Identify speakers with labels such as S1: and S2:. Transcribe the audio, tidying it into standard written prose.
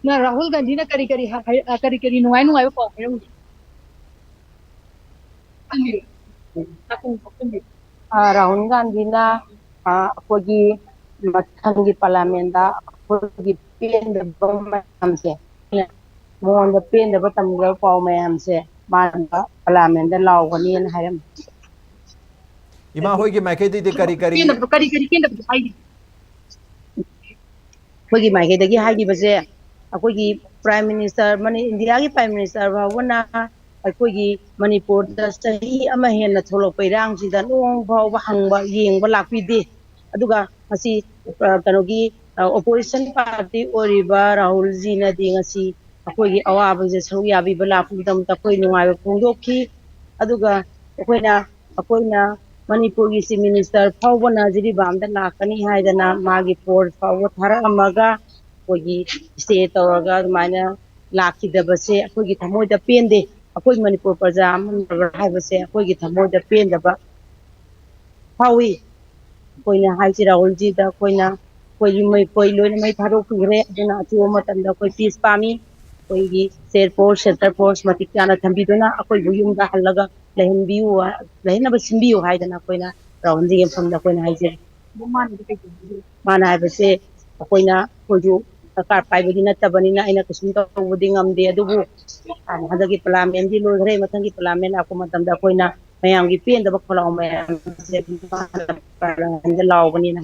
S1: ना राहुल गांधी ना करी करी करी करी नुआई नुआई पाव है
S2: राहुल गांधीना अखोगी मथंगी पार्लियामेंट दा अखोगी पेंदबा मयamse मोंद पेंदबा तमगल पाव मयamse मानबा पार्लियामेंट दा लावगनी न हायरम
S3: इमा होई के माइकैदि करी करी
S1: पेन करी करी पेन हाई
S2: अखोगी माइकेदगी हागिबसे अखोगी प्राइम मिनिस्टर मनी इंडिया की प्राइम मिनिस्टर भावना अखोगी मणिपुर दा सही अमा हेन थोलोपै रांगसिदा लोंग भाव हंगबा येंगबा लापिदे अदुगा मसी कनोगी ओपोजिशन पार्टी ओरिबा राहुल जी ना दी ngasi अखोगी अवाबजे सरु याबीबा लापुदम तखोई नुंगाय फोंदोखी अदुगा अखोइना मणिपुर की चीफ मिनिस्टर फावना जिरीबाम दा लाकनी हायदना मागी फोर्स फाव थारा अमगा अखोगी स्टे तौरगा मायना लाखिदबसे अखोगी थमोइदा पेंदे अखोई मणिपुर प्रजा अमन हायबसे अखोगी थमोइदा पेंदबा फावी कोइना हाइची राहुल जी दा कोइना कोई लोइन मई थारो कुगरे अदुना अचुवा मतंदा कोई पीस पामी कोई सेर फोर्स सेंटर फोर्स मतिक याना थंबीदुना अखोई बुयुमदा हल्लगा लहनबियु लहनबा सिंबियु हायदना कोइना राहुल जी फमदा कोइना हाइजे माना हायबसे कोइना कोजु सरकार पाइबदी नत्तबनिना आइना कुसुम तौबदी ngamde अदुबु हदगी पार्लियामेंट जी लोगरे मथंगी पार्लियामेंट आको मतंदा कोइना मयांगी पेंदबा खलाव मयाम से पार्लियामेंट लावबनी ना